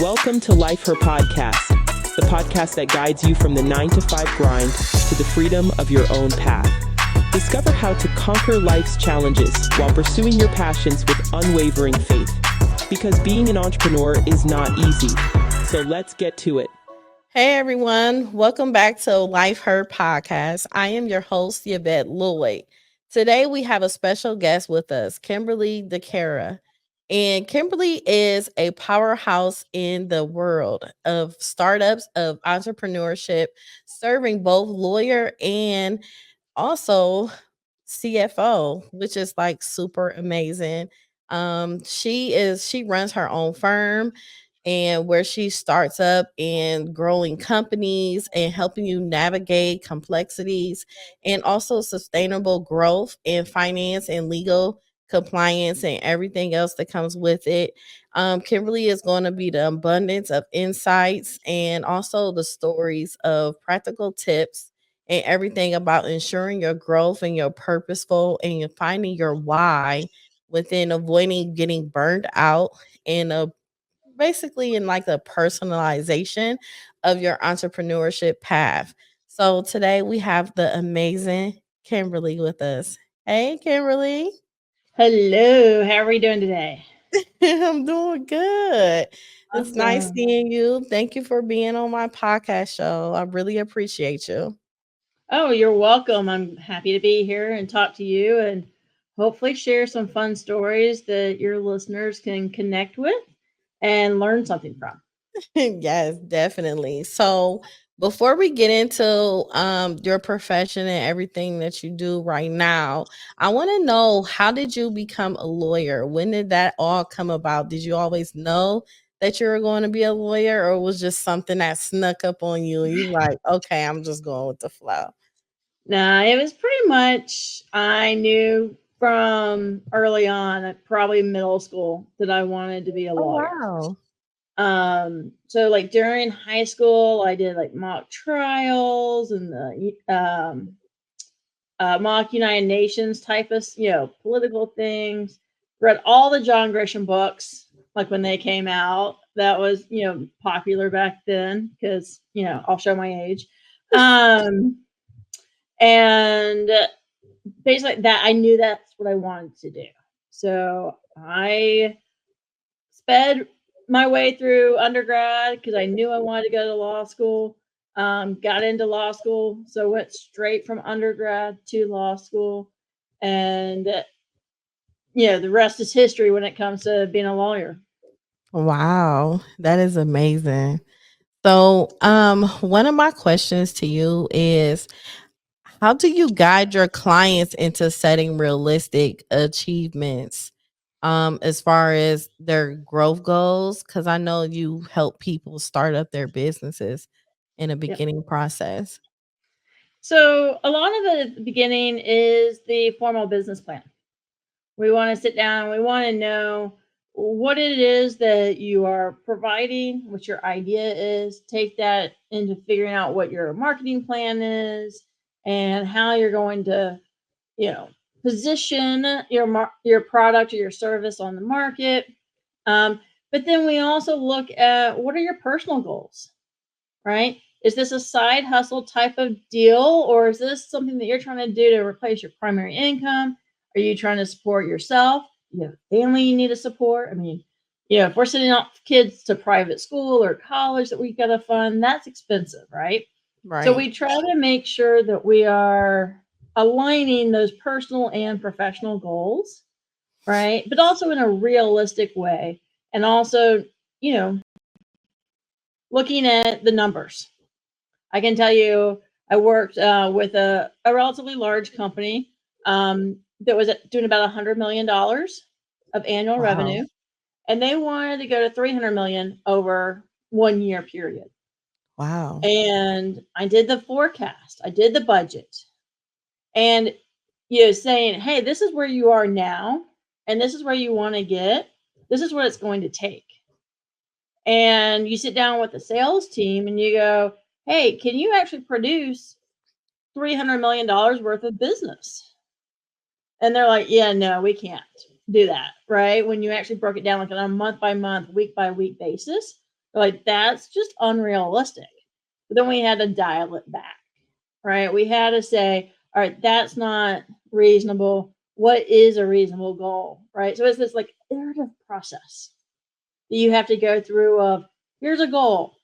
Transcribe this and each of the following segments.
Welcome to Life Her Podcast, the podcast that guides you from the 9 to 5 grind to the freedom of your own path. Discover how to conquer life's challenges while pursuing your passions with unwavering faith. Because being an entrepreneur is not easy. So let's get to it. Hey everyone, welcome back to Life Her Podcast. I am your host, Yvette Lloyd. Today we have a special guest with us, Kimberly DeCara. And Kimberly is a powerhouse in the world of startups, of entrepreneurship, serving both lawyer and also CFO, which is like super amazing. She runs her own firm and where she starts up and growing companies and helping you navigate complexities and also sustainable growth and finance and legal compliance and everything else that comes with it. Kimberly is going to be the abundance of insights and also the stories of practical tips and everything about ensuring your growth and your purposeful and you're finding your why within avoiding getting burned out and basically in like the personalization of your entrepreneurship path. So today we have the amazing Kimberly with us. Hey, Kimberly. Hello, how are we doing today? I'm doing good. It's nice Awesome. seeing you. Thank you for being on my podcast show. I really appreciate you. Oh, you're welcome. I'm happy to be here and talk to you and hopefully share some fun stories that your listeners can connect with and learn something from. Yes, definitely. So before we get into your profession and everything that you do right now, I want to know, how did you become a lawyer? When did that all come about? Did you always know that you were going to be a lawyer, or was just something that snuck up on you and you like, okay, I'm just going with the flow? Now, it was pretty much, I knew from early on, probably middle school, that I wanted to be a Oh lawyer. wow. So like during high school, I did like mock trials and the mock United Nations type of, political things. Read all the John Grisham books, like when they came out. That was, popular back then because, I'll show my age. And basically that I knew that's what I wanted to do. So I sped my way through undergrad because I knew I wanted to go to law school. Got into law school, so went straight from undergrad to law school, and the rest is history when it comes to being a lawyer. Wow, that is amazing. So, one of my questions to you is, how do you guide your clients into setting realistic achievements as far as their growth goals? Because I know you help people start up their businesses in a Yep. beginning process. So a lot of it at the beginning is the formal business plan. We want to sit down. We want to know what it is that you are providing, what your idea is. Take that into figuring out what your marketing plan is and how you're going to, you know, position your product or your service on the market. Um, but then we also look at, what are your personal goals, right? Is this a side hustle type of deal, or is this something that you're trying to do to replace your primary income? Are you trying to support yourself? You have family you need to support. I mean, if we're sending off kids to private school or college that we got to fund, that's expensive, right? So Right. we try to make sure that we are aligning those personal and professional goals, right? But also in a realistic way. And also, you know, looking at the numbers. I can tell you, I worked with a relatively large company that was doing about $100 million of annual Wow. revenue, and they wanted to go to 300 million over 1 year period. Wow. And I did the forecast, I did the budget, and saying, hey, this is where you are now, and this is where you want to get. This is what it's going to take. And you sit down with the sales team and you go, hey, can you actually produce $300 million worth of business? And they're like, yeah, no, we can't do that. Right. When you actually broke it down like on a month by month, week by week basis. Like, that's just unrealistic. But then we had to dial it back, right? We had to say, all right, that's not reasonable. What is a reasonable goal, right? So it's this like iterative process that you have to go through of here's a goal.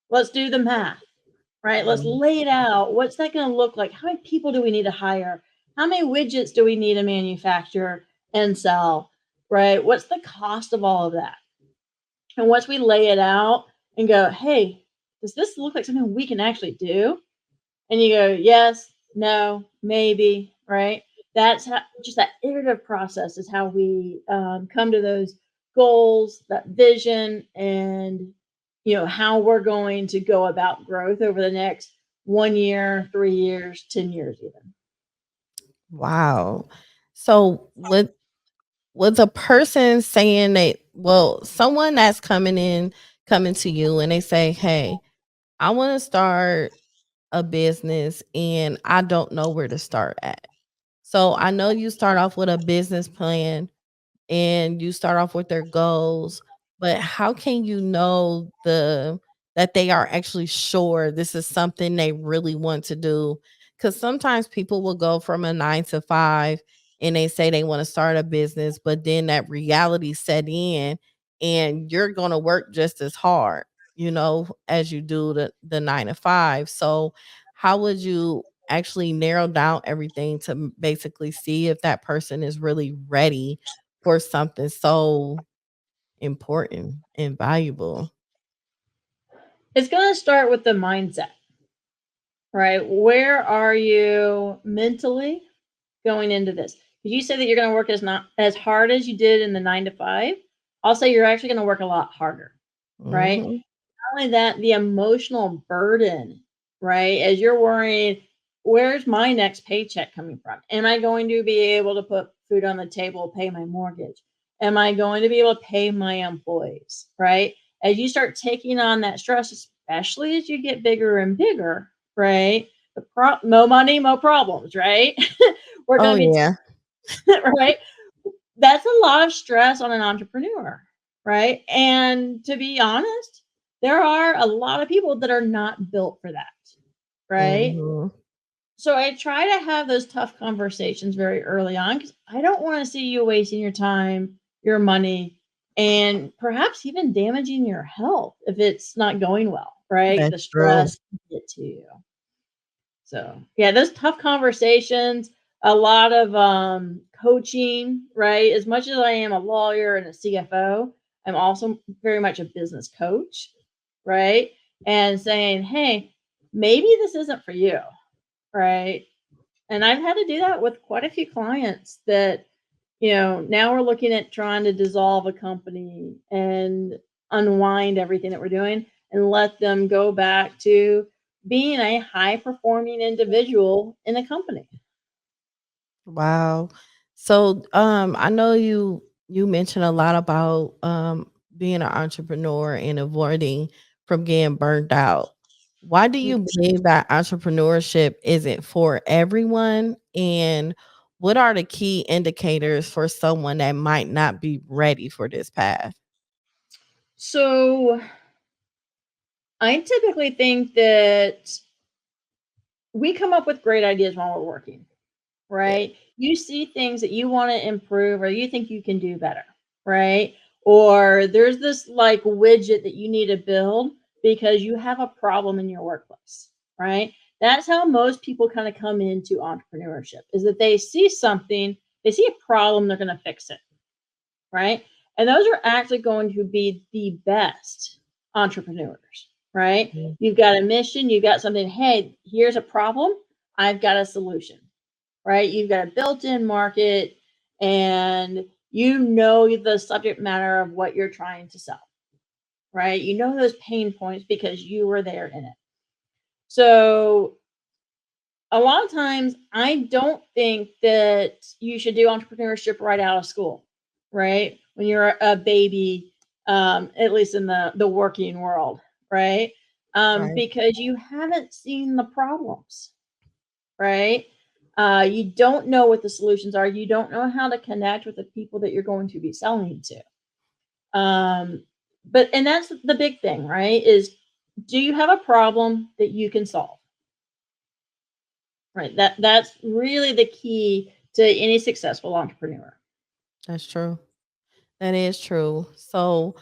Let's do the math, right? Let's Mhm. lay it out. What's that going to look like? How many people do we need to hire? How many widgets do we need to manufacture and sell, right? What's the cost of all of that? And once we lay it out and go, hey, does this look like something we can actually do? And you go, yes, no, maybe, right? That's how just that iterative process is how we come to those goals, that vision, and how we're going to go about growth over the next 1 year, 3 years, 10 years, even. Wow. So with a person saying that, well, someone that's coming to you and they say, "Hey, I want to start a business and I don't know where to start at." So I know you start off with a business plan and you start off with their goals, but how can you know that they are actually sure this is something they really want to do? Because sometimes people will go from a 9 to 5 and they say they want to start a business, but then that reality set in and you're going to work just as hard, as you do the 9 to 5. So how would you actually narrow down everything to basically see if that person is really ready for something so important and valuable? It's going to start with the mindset, right? Where are you mentally going into this? If you say that you're going to work as not as hard as you did in the 9 to 5, I'll say you're actually going to work a lot harder, right? Mhm. Not only that, the emotional burden, right? As you're worried, where's my next paycheck coming from? Am I going to be able to put food on the table, pay my mortgage? Am I going to be able to pay my employees, right? As you start taking on that stress, especially as you get bigger and bigger, right? Mo money, mo problems, right? We're Oh, going to be yeah. right. That's a lot of stress on an entrepreneur, right? And to be honest, there are a lot of people that are not built for that, right? Mhm. So I try to have those tough conversations very early on because I don't want to see you wasting your time, your money, and perhaps even damaging your health if it's not going well, right? That's The true. stress can get to you. So, yeah, those tough conversations, a lot of coaching, right? As much as I am a lawyer and a CFO, I'm also very much a business coach, right? And saying, hey, maybe this isn't for you, right? And I've had to do that with quite a few clients that, now we're looking at trying to dissolve a company and unwind everything that we're doing and let them go back to being a high performing individual in a company. Wow. So, I know you mentioned a lot about being an entrepreneur and avoiding from getting burned out. Why do you believe that entrepreneurship isn't for everyone? And what are the key indicators for someone that might not be ready for this path? So I typically think that we come up with great ideas while we're working, Yeah. right? You see things that you want to improve or you think you can do better, right? Or there's this like widget that you need to build because you have a problem in your workplace, right? That's how most people kind of come into entrepreneurship is that they see something, they see a problem, they're going to fix it, right? And those are actually going to be the best entrepreneurs, right? Mhm. You've got a mission, you've got something, hey, here's a problem, I've got a solution, right? You've got a built-in market and you know the subject matter of what you're trying to sell, right? You know those pain points because you were there in it. So a lot of times I don't think that you should do entrepreneurship right out of school, right? When you're a baby, at least in the working world, right? Right. Because you haven't seen the problems, right? You don't know what the solutions are. You don't know how to connect with the people that you're going to be selling to. Um, and that's the big thing, right? Is, do you have a problem that you can solve? Right. That's really the key to any successful entrepreneur. That's true. That is true. So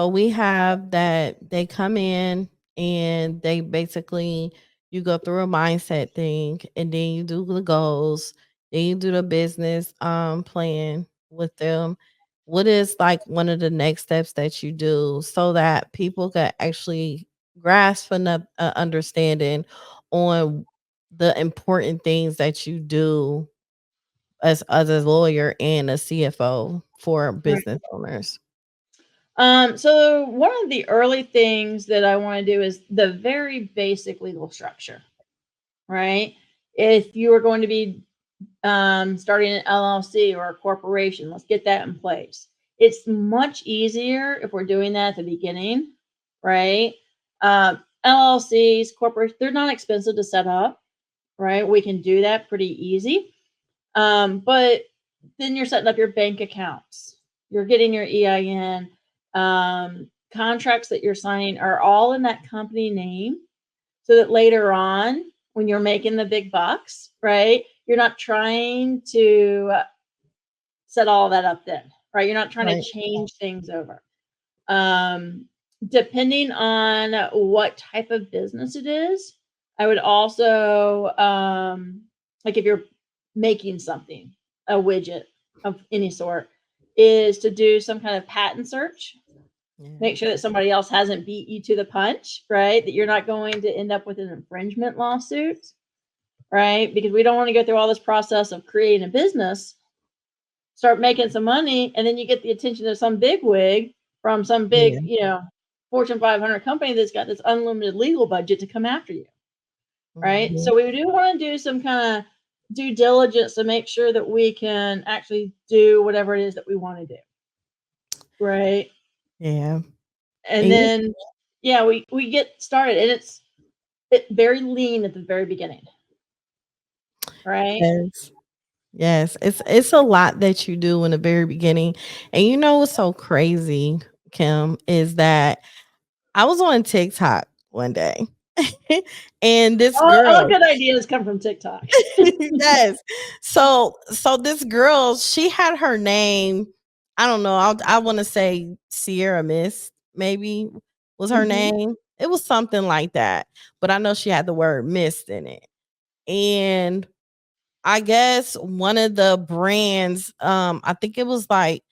we have that they come in and they basically, you go through a mindset thing, and then you do the goals, then you do the business plan with them. What is like one of the next steps that you do so that people can actually grasp enough understanding on the important things that you do as a lawyer and a CFO for Right. business owners? So one of the early things that I want to do is the very basic legal structure, right? If you are going to be starting an LLC or a corporation, let's get that in place. It's much easier if we're doing that at the beginning, right? LLCs, corporations, they're not expensive to set up, right? We can do that pretty easy. But then you're setting up your bank accounts, you're getting your EIN, contracts that you're signing are all in that company name, so that later on, when you're making the big bucks, right, you're not trying to set all that up then, right? You're not trying to Right. change things over. Um, Depending on what type of business it is, I would also, like if you're making something, a widget of any sort, is to do some kind of patent search. Yeah. Make sure that somebody else hasn't beat you to the punch, right? That you're not going to end up with an infringement lawsuit, right? Because we don't want to go through all this process of creating a business, start making some money, and then you get the attention of some big wig from some big, Yeah. Fortune 500 company that's got this unlimited legal budget to come after you, right? Mhm. So we do want to do some kind of due diligence to make sure that we can actually do whatever it is that we want to do, right? Yeah. And And you then, yeah, we get started, and it's very lean at the very beginning, right? Yes. Yes. It's a lot that you do in the very beginning. And you know what's so crazy, Kim, is that I was on TikTok one day and this All girl good ideas come from TikTok. yes. So this girl, she had her name, I don't know, I want to say Sierra Mist, maybe was her Mhm. name. It was something like that. But I know she had the word mist in it. And I guess one of the brands, I think it was like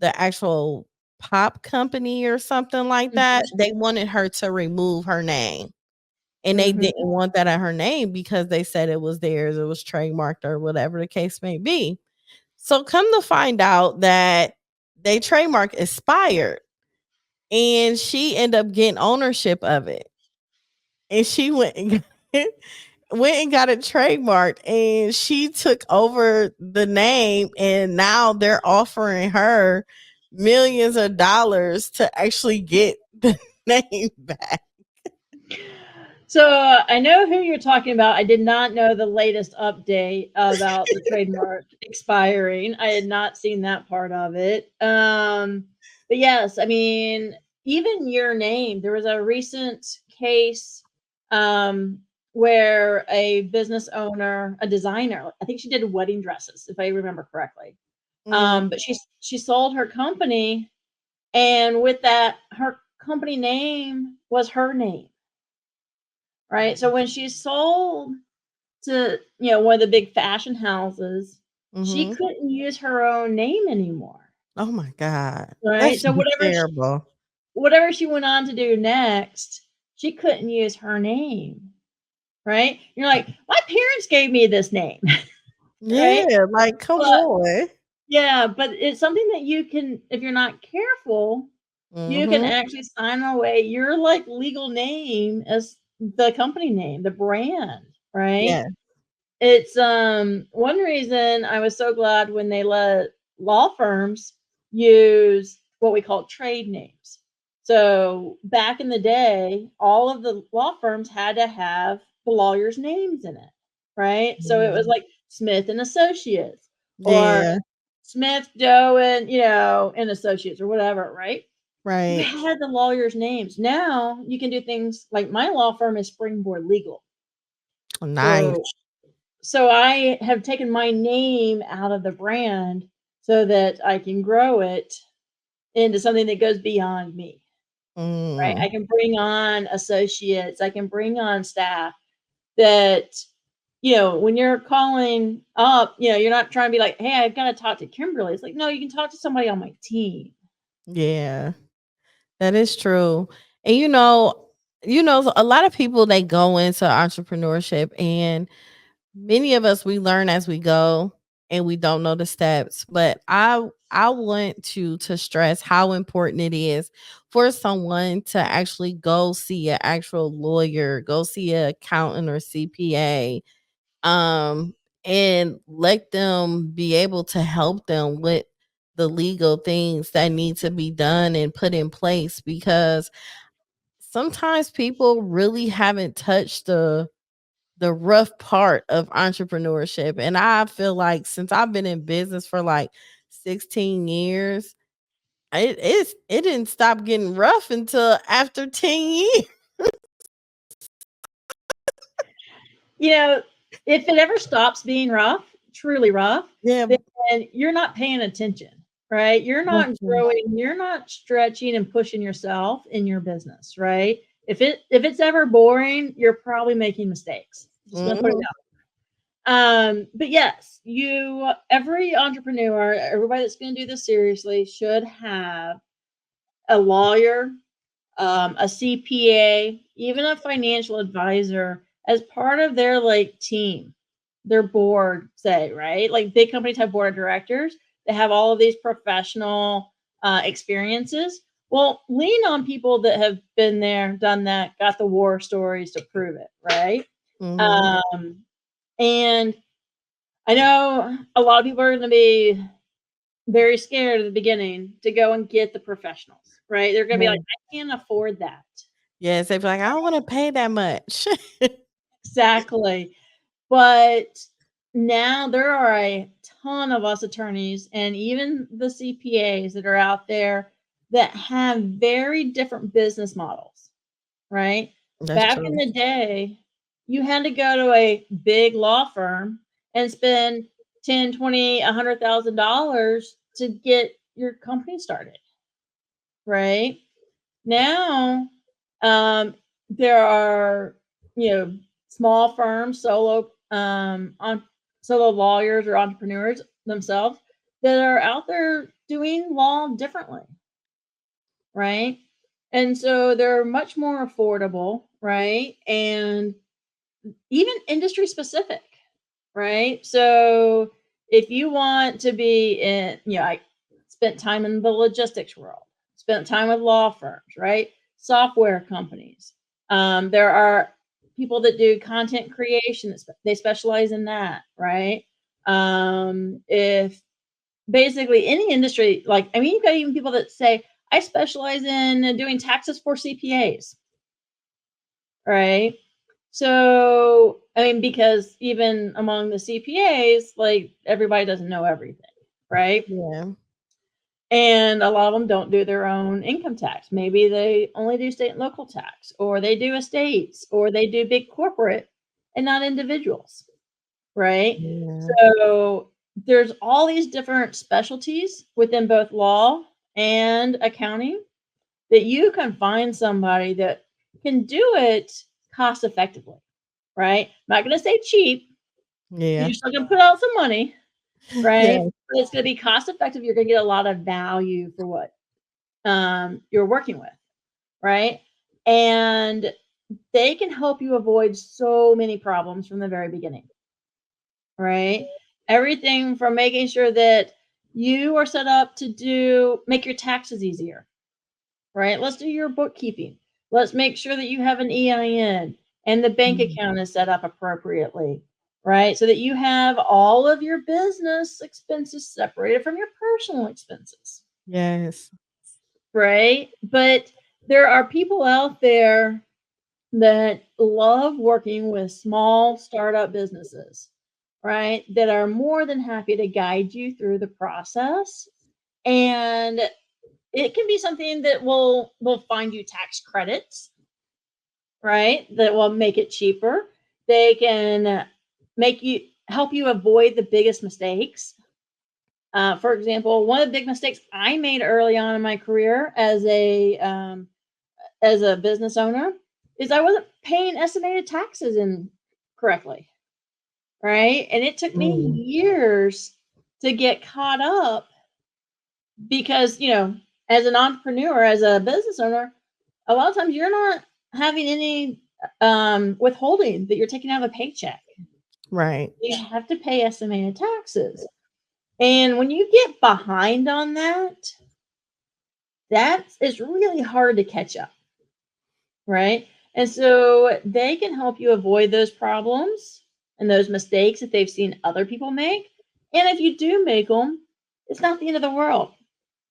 the actual pop company or something like that, Mhm. they wanted her to remove her name. And they Mhm. didn't want that at her name because they said it was theirs, it was trademarked or whatever the case may be. So come to find out that they trademark expired and she ended up getting ownership of it. And she went and went and got it trademarked and she took over the name and now they're offering her millions of dollars to actually get the name back. So I know who you're talking about. I did not know the latest update about the trademark expiring. I had not seen that part of it. But yes, I mean, even your name. There was a recent case where a business owner, a designer, I think she did wedding dresses, if I remember correctly. Mm, But she sold her company, and with that, her company name was her name, right? So when she sold to, one of the big fashion houses, she mhm. couldn't use her own name anymore, Oh my god. right? That's So terrible. whatever she went on to do next, she couldn't use her name, right? You're like, my parents gave me this name, right? Yeah, like, come But on. yeah, but it's something that you can, if you're not careful, you can Mhm. actually sign away your like legal name as the company name, the brand, right? Yeah. It's one reason I was so glad when they let law firms use what we call trade names. So back in the day, all of the law firms had to have the lawyers' names in it, right? So it was Mhm. like Smith and Associates or Yeah. Smith, Doe, and and Associates or whatever, right? You Right. had the lawyers' names. Now you can do things like my law firm is Springboard Legal. Nice. So so I have taken my name out of the brand so that I can grow it into something that goes beyond me, right? Mm. I can bring on associates, I can bring on staff that, when you're calling up, you're not trying to be like, "Hey, I've got to talk to Kimberly." It's like, no, you can talk to somebody on my team. Yeah, that is true. And a lot of people they go into entrepreneurship and many of us we learn as we go and we don't know the steps, but I want to stress how important it is for someone to actually go see an actual lawyer, go see an accountant or CPA, um and let them be able to help them with the legal things that need to be done and put in place, because sometimes people really haven't touched the rough part of entrepreneurship. And I feel like since I've been in business for like 16 years, it didn't stop getting rough until after 10 years. You know, if it ever stops being rough, truly rough, Yeah. then you're not paying attention, right? You're not Okay. growing, you're not stretching and pushing yourself in your business, right? If it's ever boring, you're probably making mistakes. Just gonna put it Mhm. out. But yes, every entrepreneur, everybody that's gonna do this seriously should have a lawyer, a CPA, even a financial advisor as part of their like team, their board, say, right? Like big companies have board of directors. They have all of these professional experiences. Well, lean on people that have been there, done that, got the war stories to prove it, right? Mhm. Um, and I know a lot of people are going to be very scared at the beginning to go and get the professionals, right? They're going to be like, Yeah. I can't afford that. Yes, they be like, I don't want to pay that much. Exactly. But now there are a ton of us attorneys and even the CPAs that are out there that have very different business models, right? That's Back in true. the day, you had to go to a big law firm and spend 10, 20, $100,000 to get your company started, right? Now, there are, small firms, solo lawyers or entrepreneurs themselves that are out there doing law differently, right? And so they're much more affordable, right? And even industry specific, right? So if you want to be in, I spent time in the logistics world, spent time with law firms, right? Software companies. There are people that do content creation, they specialize in that, right? If basically any industry, like, I mean, you've got even people that say, I specialize in doing taxes for CPAs, right? So, I mean, because even among the CPAs, like everybody doesn't know everything, right? Yeah. And a lot of them don't do their own income tax. Maybe they only do state and local tax, or they do estates, or they do big corporate and not individuals, right? Yeah. So, there's all these different specialties within both law and accounting that you can find somebody that can do it cost effectively, right? I'm not going to say cheap because Yeah. you're still going to put out some money, right? Yeah. But it's going to be cost effective. You're going to get a lot of value for what you're working with, right? And they can help you avoid so many problems from the very beginning, right? Everything from making sure that you are set up to make your taxes easier, right? Let's do your bookkeeping. Let's make sure that you have an EIN and the bank Mm. account is set up appropriately, right? So that you have all of your business expenses separated from your personal expenses, Yes. right? But there are people out there that love working with small startup businesses, right? That are more than happy to guide you through the process. And it can be something that will find you tax credits, right? That will make it cheaper. They can help you avoid the biggest mistakes. For example, one of the big mistakes I made early on in my career as a business owner is I wasn't paying estimated taxes in correctly, right? And it took me Mm, years to get caught up because, as an entrepreneur, as a business owner, a lot of times you're not having any withholding that you're taking out of a paycheck. right. You have to pay estimated taxes. And when you get behind on that is really hard to catch up, right? And so they can help you avoid those problems and those mistakes that they've seen other people make. And if you do make them, it's not the end of the world,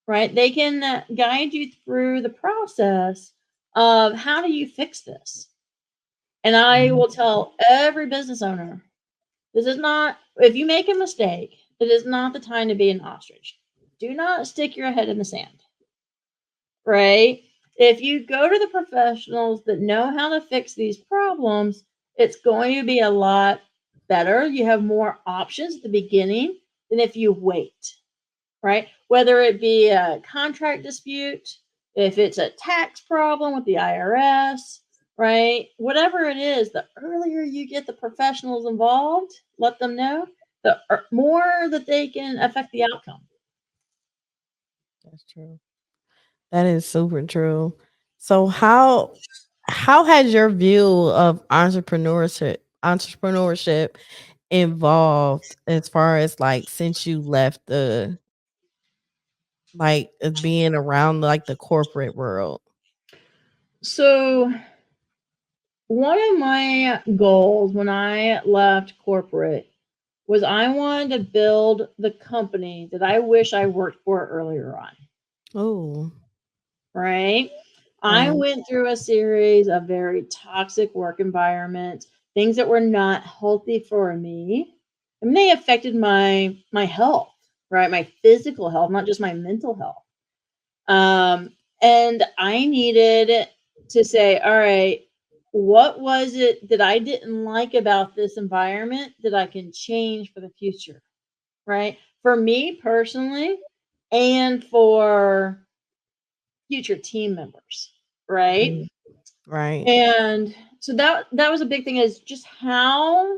right? They can guide you through the process of how do you fix this. And I Mhm. will tell every business owner, this is not, if you make a mistake, it is not the time to be an ostrich. Do not stick your head in the sand, right? If you go to the professionals that know how to fix these problems, it's going to be a lot better. You have more options at the beginning than if you wait, right? Whether it be a contract dispute, if it's a tax problem with the IRS, right? Whatever it is, the earlier you get the professionals involved, let them know, the more that they can affect the outcome. That's true. That is super true. So how has your view of entrepreneurship evolved as far as like since you left the being around like the corporate world? So, one of my goals when I left corporate was I wanted to build the company that I wish I worked for earlier on, Oh, right? I right. went through a series of very toxic work environments, things that were not healthy for me. And they affected my health, right? My physical health, not just my mental health. And I needed to say, all right, what was it that I didn't like about this environment that I can change for the future? Right? For me personally, and for future team members, right? Mm, right. And so that was a big thing is just how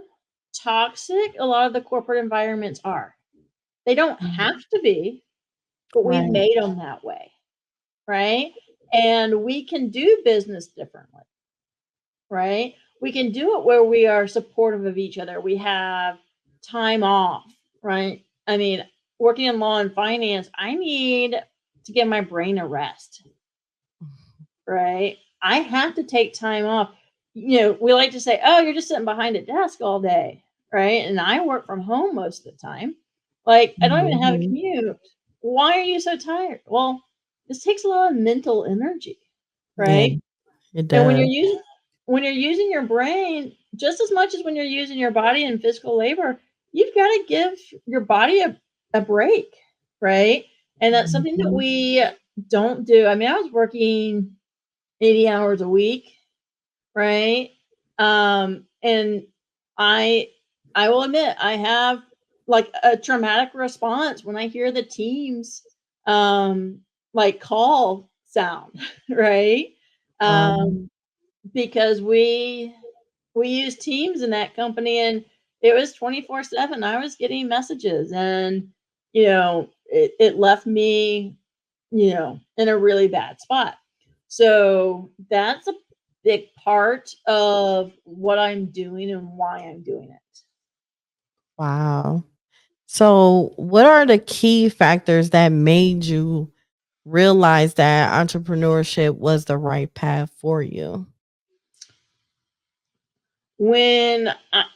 toxic a lot of the corporate environments are. They don't Mhm. have to be, but we've Right. made them that way, right? And we can do business differently, right? We can do it where we are supportive of each other. We have time off, right? I mean, working in law and finance, I need to give my brain a rest, right? I have to take time off. We like to say, oh, you're just sitting behind a desk all day, right? And I work from home most of the time. Like, I don't even have a Mhm. commute. Why are you so tired? Well, this takes a lot of mental energy, Yeah, right? it And does. when you're using your brain just as much as when you're using your body in physical labor, you've got to give your body a break, right? And that's something that Mhm. we don't do. I mean, I was working 80 hours a week, right? And I I will admit I have like a traumatic response when I hear the teams um like call sound, right? Wow. Um because we use Teams in that company and it was 24/7. I was getting messages and it left me, in a really bad spot. So that's a big part of what I'm doing and why I'm doing it. Wow. So, what are the key factors that made you realize that entrepreneurship was the right path for you? When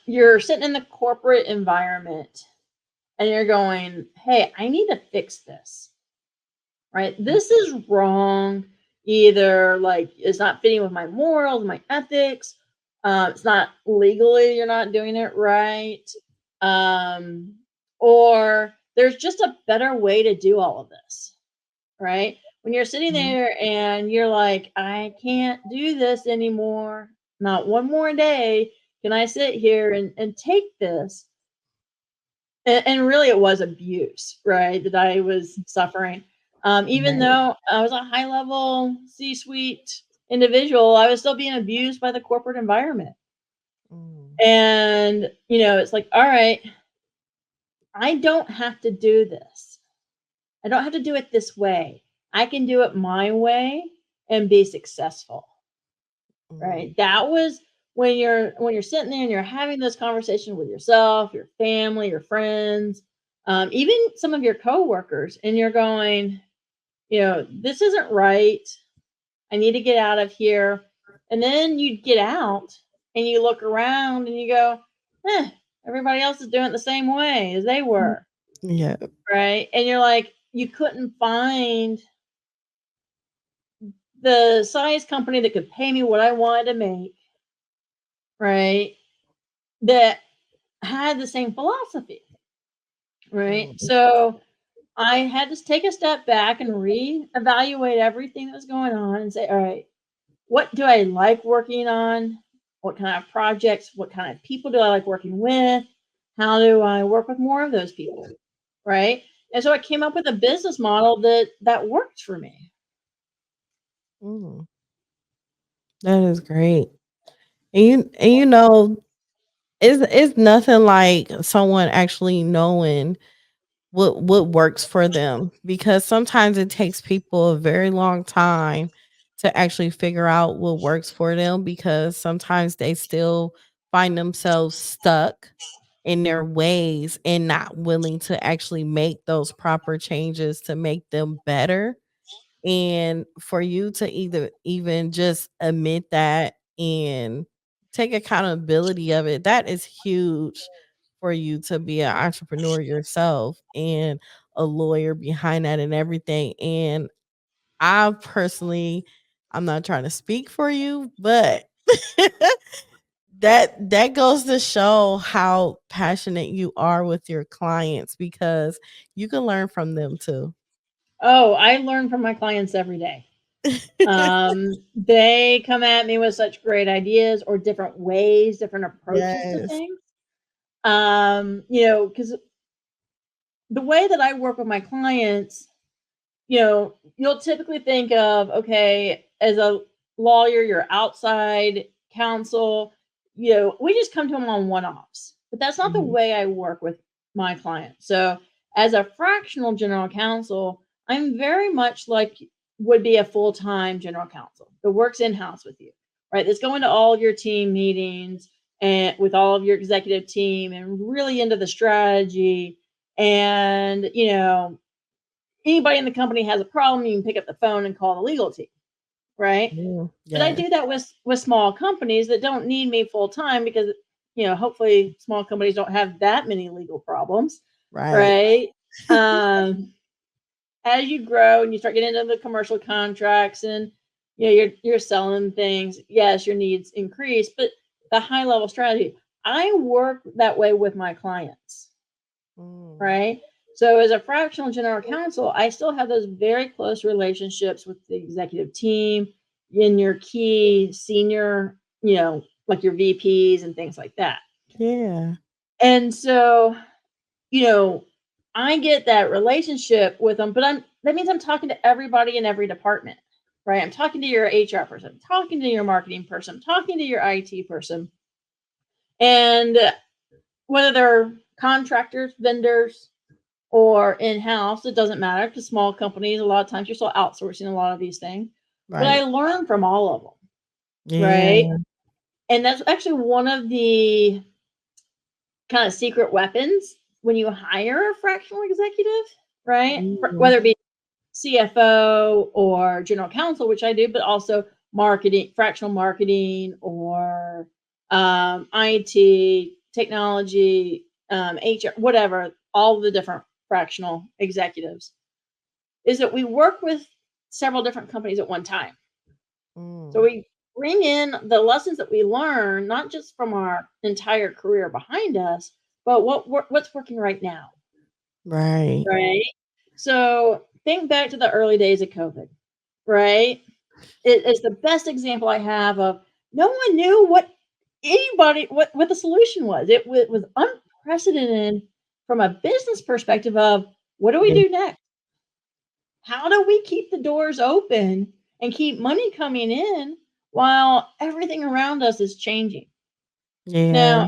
you're sitting in the corporate environment and you're going, hey, I need to fix this, right? This is wrong. Either like it's not fitting with my morals, my ethics. It's not legally, you're not doing it right. Um, or there's just a better way to do all of this, right? when you're sitting Mhm. there and you're like, I can't do this anymore, not one more day can I sit here and take this. And really, it was abuse, right? That I was suffering. Even Right. though I was a high level C suite individual, I was still being abused by the corporate environment. Mm. And, it's like, all right, I don't have to do this. I don't have to do it this way. I can do it my way and be successful. Right? Mm. That was when you're sitting there and you're having those conversations with yourself, your family, your friends, even some of your coworkers, and you're going, this isn't right. I need to get out of here. And then you get out and you look around and you go, eh, everybody else is doing it the same way as they were. Yeah. Right. And you're like, you couldn't find the size company that could pay me what I wanted to make. Right. That had the same philosophy. Right. Mm. So I had to take a step back and reevaluate everything that was going on and say, all right, what do I like working on? What kind of projects? What kind of people do I like working with? How do I work with more of those people? Right. And so I came up with a business model that worked for me. Mm. That is great. And it's nothing like someone actually knowing what works for them, because sometimes it takes people a very long time to actually figure out what works for them, because sometimes they still find themselves stuck in their ways and not willing to actually make those proper changes to make them better. And for you to either even just admit that and take accountability of it, that is huge for you to be an entrepreneur yourself and a lawyer behind that and everything. And I personally, I'm not trying to speak for you, but that goes to show how passionate you are with your clients, because you can learn from them too. Oh, I learn from my clients every day. They come at me with such great ideas or different ways, different approaches to Yes. things. Because the way that I work with my clients, you'll typically think of, okay, as a lawyer, you're outside counsel, we just come to them on one offs, but that's not the Mhm. way I work with my clients. So, as a fractional general counsel, I'm very much like would be a full time general counsel that works in house with you, right? That's going to all of your team meetings and with all of your executive team and really into the strategy. And, anybody in the company has a problem, you can pick up the phone and call the legal team, right? Mm, But I yes. do that with small companies that don't need me full time because hopefully small companies don't have that many legal problems, Right. right? Um, as you grow and you start getting into the commercial contracts and you're selling things, yes, your needs increase, but the high level strategy, I work that way with my clients, Mm. right? So as a fractional general counsel, I still have those very close relationships with the executive team in your key senior, like your VPs and things like that. Yeah. And so, you know, I get that relationship with them, but that means I'm talking to everybody in every department, right? I'm talking to your HR person, I'm talking to your marketing person, I'm talking to your IT person. And whether they're contractors, vendors, or in-house, it doesn't matter because small companies, a lot of times you're still outsourcing a lot of these things. But I Right. learn from all of them, right? Yeah. And that's actually one of the kind of secret weapons when you hire a fractional executive, right? Mm. Whether it be CFO or general counsel, which I do, but also marketing, fractional marketing, or IT, technology, HR, whatever, all the different fractional executives, is that we work with several different companies at one time. So Mm. we bring in the lessons that we learn, not just from our entire career behind us, but what's working right now, Right. right? So think back to the early days of COVID, right? It is the best example I have of no one knew what the solution was. Was unprecedented from a business perspective of what do we Yeah. do next? How do we keep the doors open and keep money coming in while everything around us is changing? Yeah. Now,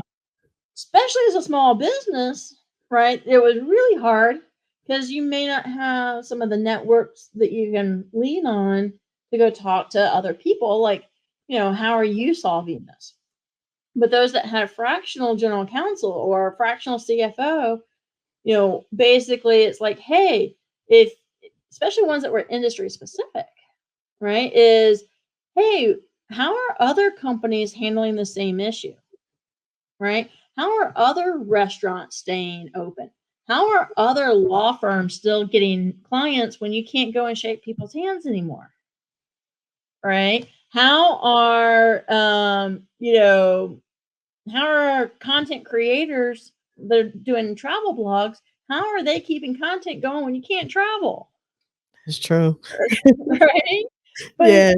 especially as a small business, right? It was really hard because you may not have some of the networks that you can lean on to go talk to other people. Like, how are you solving this? But those that had a fractional general counsel or a fractional CFO, basically it's like, hey, if especially ones that were industry specific, right? Is hey, how are other companies handling the same issue? Right? How are other restaurants staying open? How are other law firms still getting clients when you can't go and shake people's hands anymore? Right? How are content creators that are doing travel blogs? How are they keeping content going when you can't travel? It's true. Right? But Yeah.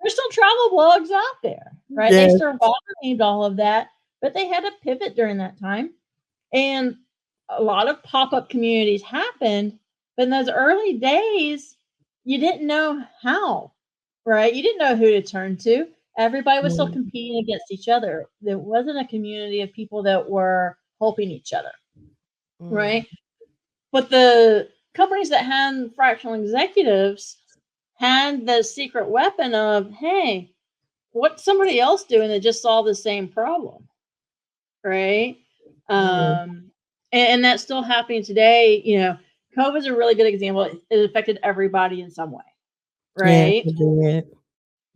there's still travel blogs out there, right? They Yes. survived all of that, but they had to pivot during that time. And a lot of pop-up communities happened, but in those early days, you didn't know how, right? You didn't know who to turn to. Everybody was still Mm, competing against each other. There wasn't a community of people that were helping each other, mm. right? But the companies that had fractional executives had the secret weapon of, hey, what's somebody else doing that just solved the same problem, right? Yeah. And that's still happening today. COVID is a really good example. It affected everybody in some way, Yes, right? it did.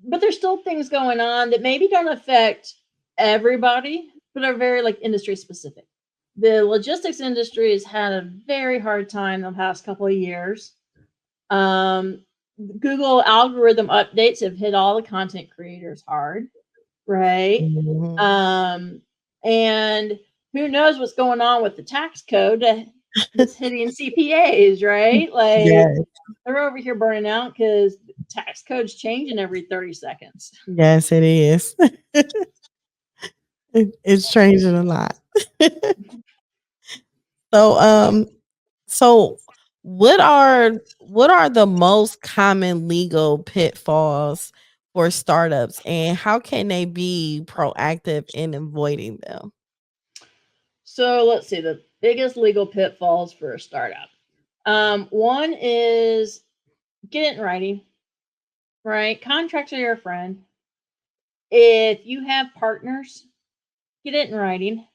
But there's still things going on that maybe don't affect everybody, but are very like industry specific. The logistics industry has had a very hard time the past couple of years. Um, Google algorithm updates have hit all the content creators hard, right? Mhm. Um, and who knows what's going on with the tax code that's hitting CPAs, right? Like Yes. they're over here burning out because tax code's changing every 30 seconds. Yes, it is. It's changing a lot. So, so what are the most common legal pitfalls for startups, and how can they be proactive in avoiding them? So let's see the biggest legal pitfalls for a startup. One is get it in writing, right? Contracts are your friend. If you have partners, get it in writing,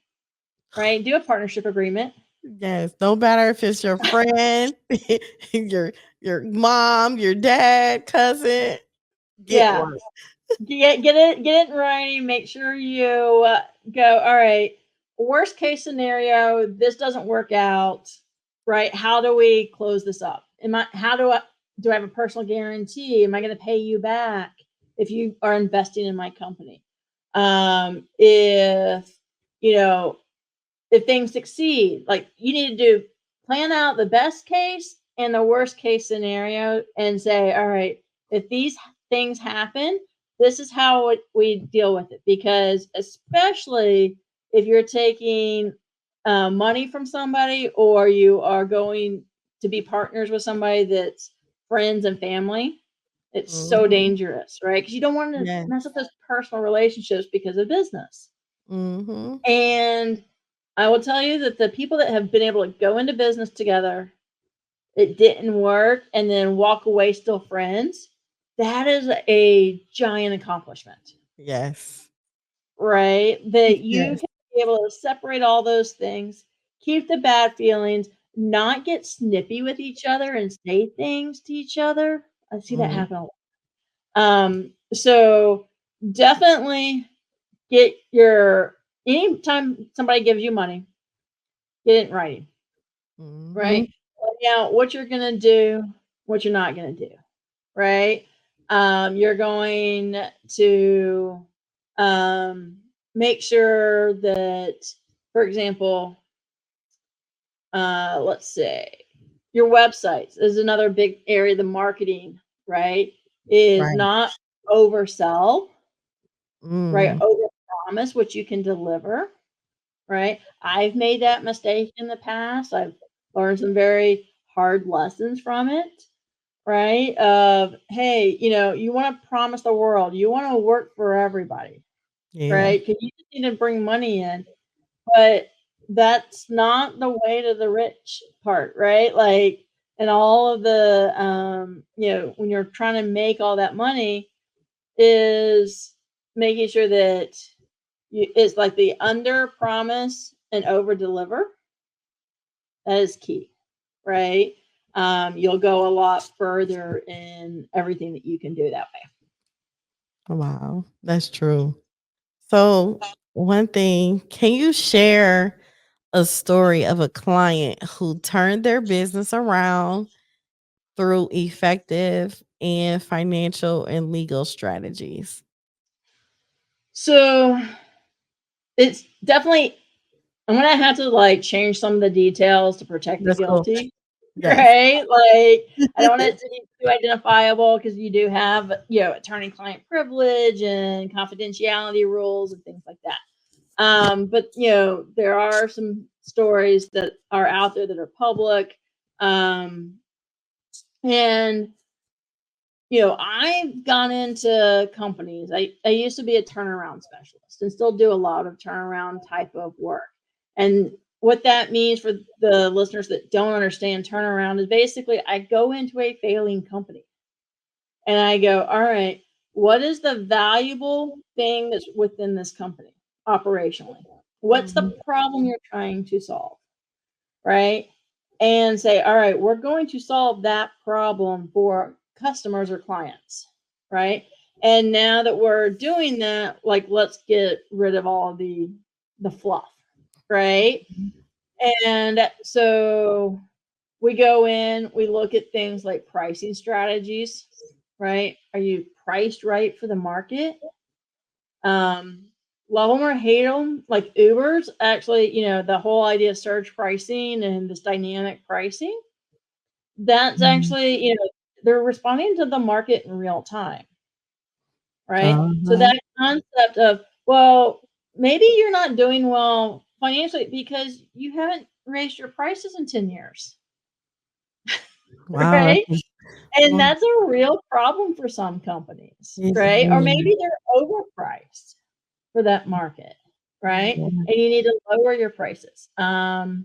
right? Do a partnership agreement. Yes, no matter if it's your friend, your mom, your dad, cousin, get Yeah, one. get it in writing. Make sure you go. All right. Worst case scenario, this doesn't work out. Right? How do we close this up? Do I have a personal guarantee? Am I going to pay you back if you are investing in my company? If you know if things succeed, like you need to plan out the best case and the worst case scenario and say, all right, if these things happen, this is how we deal with it. Because especially if you're taking money from somebody or you are going to be partners with somebody that's friends and family, it's so Mhm. dangerous, right? Because you don't want to Yes. mess up those personal relationships because of business. Mhm. And I will tell you that the people that have been able to go into business together, it didn't work, and then walk away still friends, that is a giant accomplishment, Yes. right? That you Yes. can be able to separate all those things, keep the bad feelings, not get snippy with each other and say things to each other. I see that Mhm. happen a lot. So definitely get your anytime somebody gives you money, get it in writing. Mhm. Right? Lay out what you're gonna do, what you're not gonna do, right? You're going to make sure that, for example, let's say Your websites is another big area. The marketing, right, is Right. not oversell, right? Mm. Over promise what you can deliver, right? I've made that mistake in the past. I've learned some very hard lessons from it, right? Of, hey, you want to promise the world, you want to work for everybody, Yeah. right? Because you just need to bring money in, but that's not the way to the rich part, right? Like, and all of the, when you're trying to make all that money, is making sure that it's like the under promise and over deliver. That is key, right? You'll go a lot further in everything that you can do that way. Wow, that's true. So, one thing, can you share a story of a client who turned their business around through effective and financial and legal strategies? So it's definitely, I'm gonna have to like change some of the details to protect the That's cool. guilty, Yes. right? Like, I don't want it to be too identifiable because you do have, attorney-client privilege and confidentiality rules and things like that. But there are some stories that are out there that are public, and I've gone into companies. I used to be a turnaround specialist and still do a lot of turnaround type of work. And what that means for the listeners that don't understand turnaround is basically I go into a failing company and I go, all right, what is the valuable thing that's within this company operationally? What's the Mhm. problem you're trying to solve? Right? And say, all right, we're going to solve that problem for customers or clients, right? And now that we're doing that, like, let's get rid of all the fluff, right? And so we go in, we look at things like pricing strategies, right? Are you priced right for the market? Um, Love them or hate them, like Uber's actually, the whole idea of surge pricing and this dynamic pricing, that's Mhm. actually, they're responding to the market in real time, right? So Uh-huh. that concept of, well, maybe you're not doing well financially because you haven't raised your prices in 10 years, Wow. right? And Well, that's a real problem for some companies, yes, right? Or yeah. maybe they're overpriced for that market, right? Yeah. And you need to lower your prices. Starbucks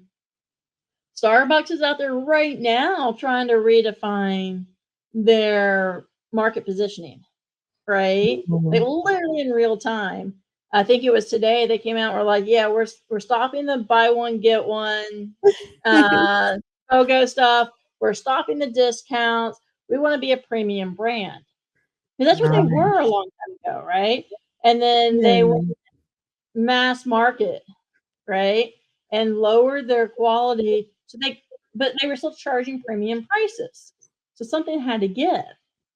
is out there right now trying to redefine their market positioning, right? Like Mhm. literally in real time. I think it was today they came out and were like, yeah, we're stopping the buy one get one uh BOGO stuff. We're stopping the discounts. We want to be a premium brand. Because that's what they Wow. were a long time ago, right? And then they went Yeah. mass market, right? And lowered their quality. But they were still charging premium prices. So something had to give,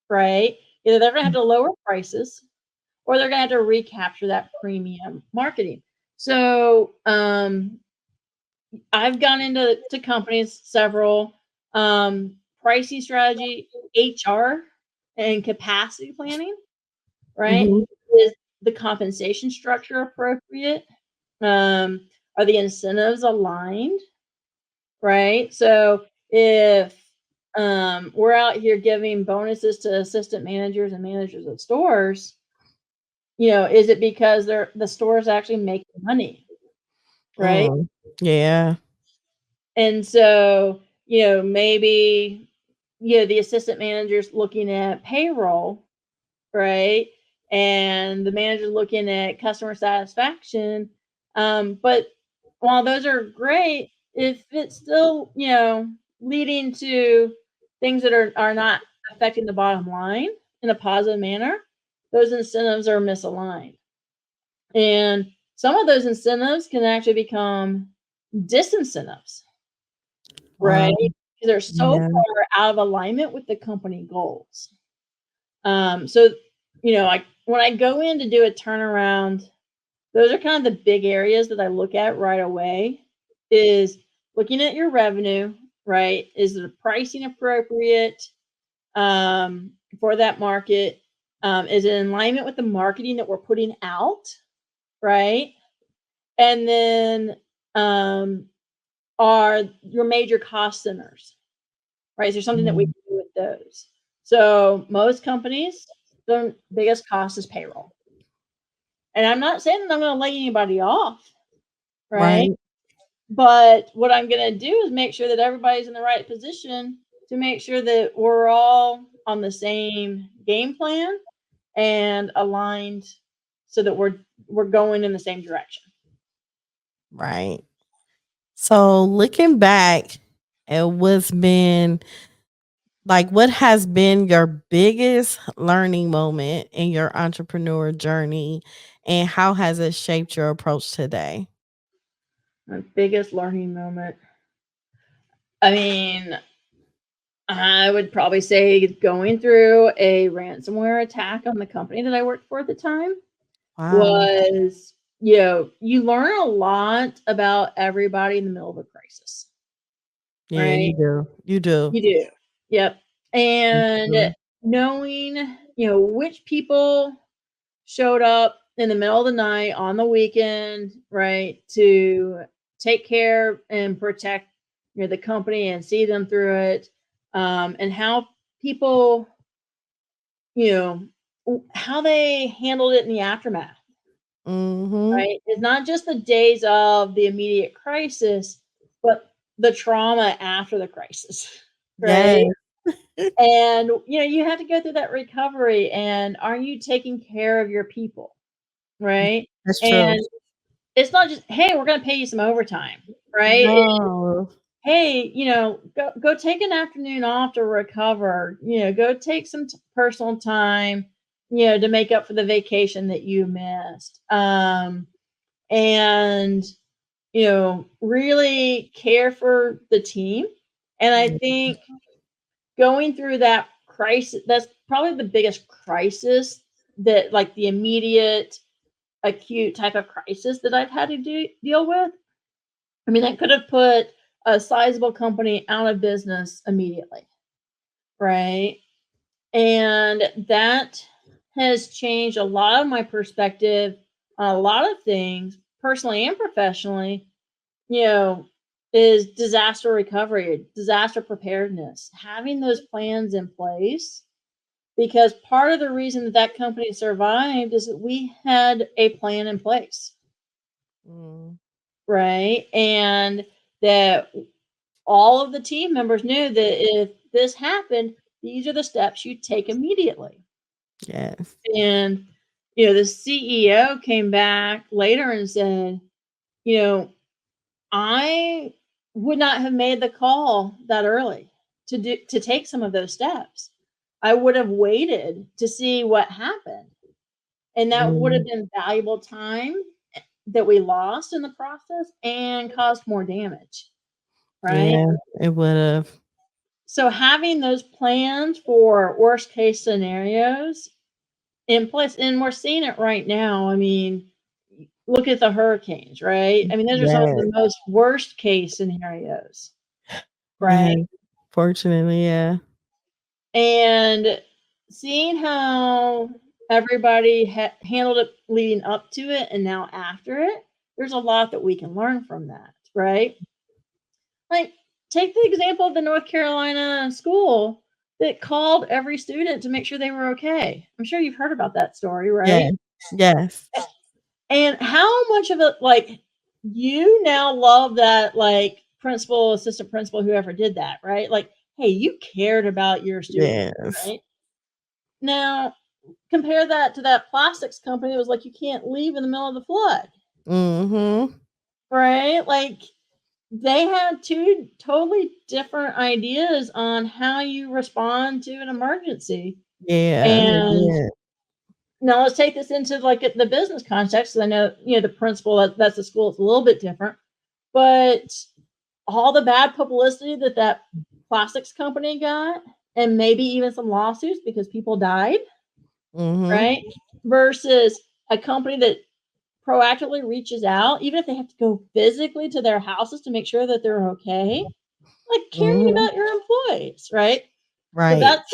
right? Either they're going to have to lower prices or they're going to have to recapture that premium marketing. So I've gone into companies, several, pricing strategy, HR, and capacity planning, right? Mhm. Is the compensation structure appropriate? Are the incentives aligned? Right? So if we're out here giving bonuses to assistant managers and managers of stores, is it because the store is actually making money, right? Mm. Yeah. And so, maybe the assistant manager's looking at payroll, right? And the manager's looking at customer satisfaction. But while those are great, if it's still, leading to things that are not affecting the bottom line in a positive manner, those incentives are misaligned. And some of those incentives can actually become disincentives, right? Wow. Because they're so Yeah. far out of alignment with the company goals. So, like when I go in to do a turnaround, those are kind of the big areas that I look at right away is looking at your revenue, right? Is the pricing appropriate for that market? Is it in alignment with the marketing that we're putting out, right? And then are your major cost centers, right? Is there something that we can do with those? So most companies, the biggest cost is payroll. And I'm not saying that I'm going to lay anybody off, right? Right. But what I'm going to do is make sure that everybody's in the right position to make sure that we're all on the same game plan and aligned so that we're going in the same direction. Right. So looking back at what's been like, what has been your biggest learning moment in your entrepreneur journey, and how has it shaped your approach today? My biggest learning moment. I mean, I would probably say going through a ransomware attack on the company that I worked for at the time Wow. was, you learn a lot about everybody in the middle of a crisis, Yeah, right? you do. You do. You do. Yep. And Mhm. knowing, which people showed up in the middle of the night on the weekend, right, to take care and protect, the company and see them through it, and how people, you how they handled it in the aftermath, Mhm. right? It's not just the days of the immediate crisis, but the trauma after the crisis, Yes, right? And you have to go through that recovery. And are you taking care of your people, right? that's true. And it's not just, hey, we're going to pay you some overtime, right? No. Hey, go take an afternoon off to recover. Go take some personal time, to make up for the vacation that you missed. And really care for the team. And I think going through that crisis, that's probably the biggest crisis, that like the immediate acute type of crisis that I've had to deal with. I mean, that could have put a sizable company out of business immediately, right? And that has changed a lot of my perspective on a lot of things, personally and professionally, you know, is disaster recovery, disaster preparedness, having those plans in place. Because part of the reason that that company survived is that we had a plan in place, Mm, right? And that all of the team members knew that if this happened, these are the steps you take immediately. yes. And, the CEO came back later and said, you know, I would not have made the call that early to take some of those steps. I would have waited to see what happened. And that would have Mm, been valuable time that we lost in the process and caused more damage, right? yeah, it would have. So having those plans for worst case scenarios in place, and we're seeing it right now. I mean, look at the hurricanes, right? I mean, those are some of Yeah, the most worst case scenarios, yeah. right? Fortunately, yeah. And seeing how everybody handled it leading up to it and now after it, there's a lot that we can learn from that, right? Like, take the example of the North Carolina school that called every student to make sure they were okay. I'm sure you've heard about that story, Yeah. right? Yes. And how much of it, like, you now love that, like, principal, assistant principal, whoever did that, right? Like, hey, you cared about your student, Yes. right? Now, compare that to that plastics company that was like, you can't leave in the middle of the flood, Mhm. right? Like, they had two totally different ideas on how you respond to an emergency. Yeah, they And did. now let's take this into like the business context. 'Cause I know, the principal, that's the school, it's a little bit different, but all the bad publicity that that plastics company got, and maybe even some lawsuits because people died, Mhm. right? Versus a company that proactively reaches out, even if they have to go physically to their houses to make sure that they're okay, like caring Mhm. about your employees, right? So Right. that's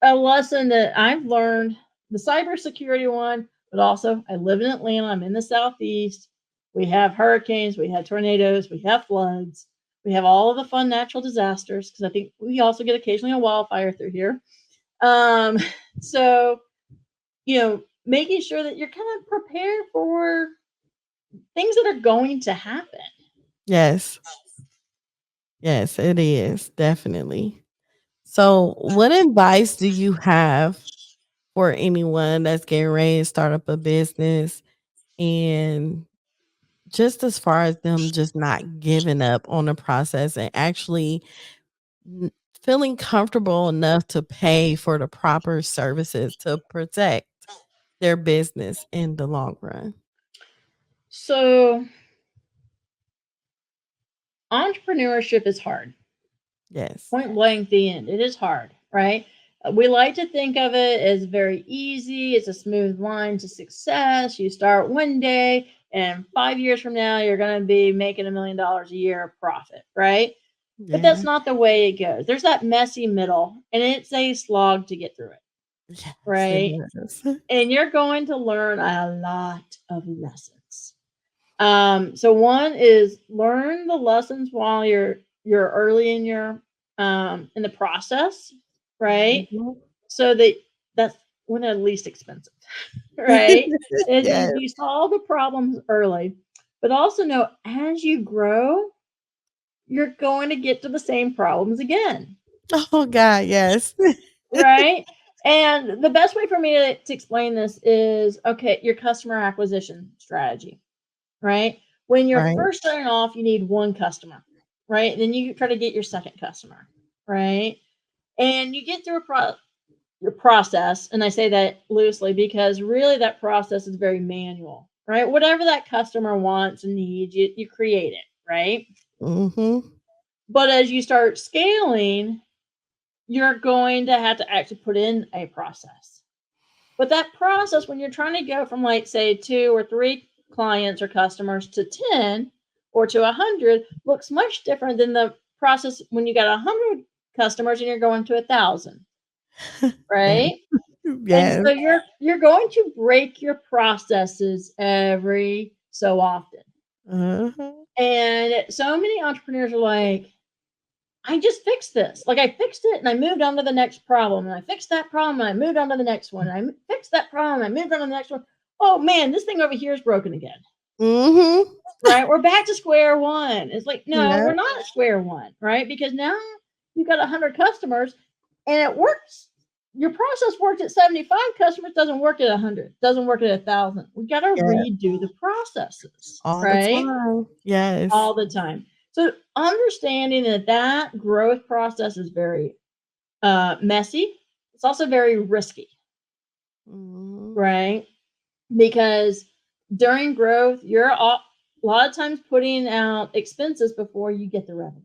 a lesson that I've learned, the cybersecurity one, but also I live in Atlanta. I'm in the Southeast. We have hurricanes, we have tornadoes, we have floods, we have all of the fun natural disasters because I think we also get occasionally a wildfire through here. Um, so, making sure that you're kind of prepared for things that are going to happen. Yes. Yes, it is, definitely. So, what advice do you have for anyone that's getting ready to start up a business, and just as far as them just not giving up on the process and actually n feeling comfortable enough to pay for the proper services to protect their business in the long run? So, entrepreneurship is hard. Yes. Point blank, the end. It is hard, right? We like to think of it as very easy. It's a smooth line to success. You start one day, and 5 years from now, you're going to be making $1 million a year of profit, right? But that's Yeah. not the way it goes. There's that messy middle, and it's a slog to get through it, Yes, it right? does. And you're going to learn a lot of lessons. So one is learn the lessons while you're early in the process, right? Mhm. So that's when they're least expensive, right? Is Yes. you solve the problems early, but also know as you grow, you're going to get to the same problems again, Oh god, yes. right? And the best way for me to explain this is okay, your customer acquisition strategy, right? When you're Right. first starting off, you need one customer, right? Then you try to get your second customer, right? And you get through your process, and I say that loosely because really that process is very manual, right? Whatever that customer wants and needs, you create it, right? Mhm. But as you start scaling, you're going to have to actually put in a process. But that process, when you're trying to go from like say 2 or 3 clients or customers to 10 or to 100, looks much different than the process when you got 100 customers and you're going to 1,000, Yeah. right? And Yes. so you're going to break your processes every so often. Uh-huh. And so many entrepreneurs are like, I just fixed this. Like I fixed it and I moved on to the next problem. And I fixed that problem and I moved on to the next one. And fixed that problem and I moved on to the next one. Oh man, this thing over here is broken again. Mhm. Right? We're back to square one. It's like, no, Yeah. we're not at square one, right? Because now you've got 100 customers and it works. Your process worked at 75 customers, doesn't work at 100, doesn't work at 1,000. We got to Yeah. redo the processes, All the right? time. Yes. All the time. So understanding that growth process is very messy. It's also very risky, Mhm. right? Because during growth, a lot of times putting out expenses before you get the revenue,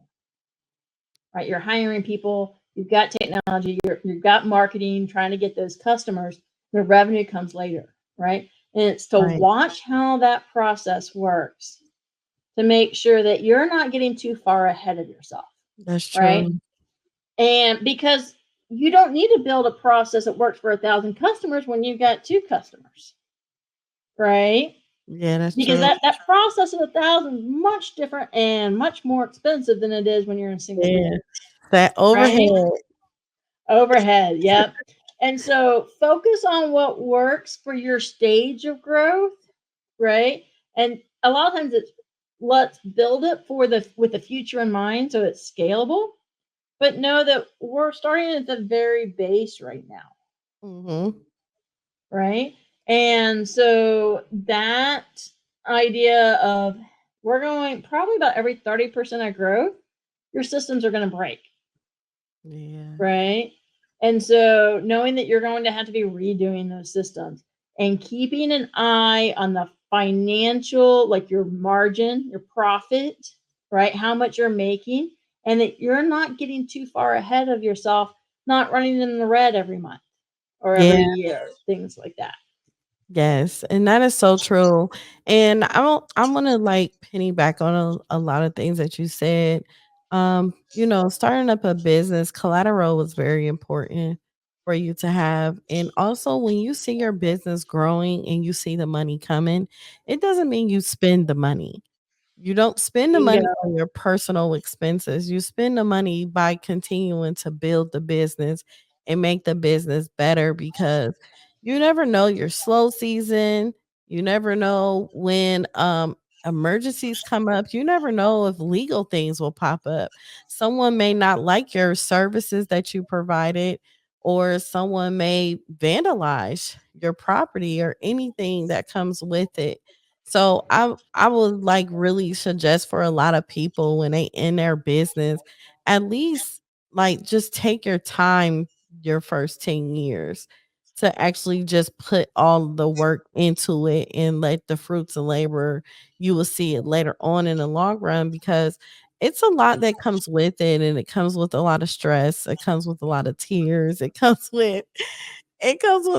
right? You're hiring people, you've got technology, you've got marketing, trying to get those customers. The revenue comes later, right? And it's to Right. watch how that process works to make sure that you're not getting too far ahead of yourself, That's right? true. And because you don't need to build a process that works for 1,000 customers when you've got 2 customers, right? Yeah, that's Because true. that process of 1,000 is much different and much more expensive than it is when you're in a single Yeah. digit, That right? overhead. Overhead, yep. And so focus on what works for your stage of growth, right? And a lot of times it's let's build it for the with the future in mind so it's scalable, but know that we're starting at the very base right now, Mhm. right? And so that idea of we're going probably about every 30% of growth, your systems are going to break, Yeah. right? And so knowing that you're going to have to be redoing those systems and keeping an eye on the financial, like your margin, your profit, right? How much you're making, and that you're not getting too far ahead of yourself, not running in the red every month or every Yeah. year, things like that. Yes, and that is so true. And I don't, I'm gonna like penny back on a lot of things that you said. Starting up a business, collateral was very important for you to have. And also, when you see your business growing and you see the money coming, it doesn't mean you spend the money. You don't spend the money Bingo. on your personal expenses. You spend the money by continuing to build the business and make the business better because you never know your slow season. You never know when emergencies come up. You never know if legal things will pop up. Someone may not like your services that you provided, or someone may vandalize your property or anything that comes with it. So I would like really suggest for a lot of people when they in their business, at least like just take your time your first 10 years to actually just put all the work into it and let the fruits of labor, you will see it later on in the long run because it's a lot that comes with it, and it comes with a lot of stress. It comes with a lot of tears. It comes with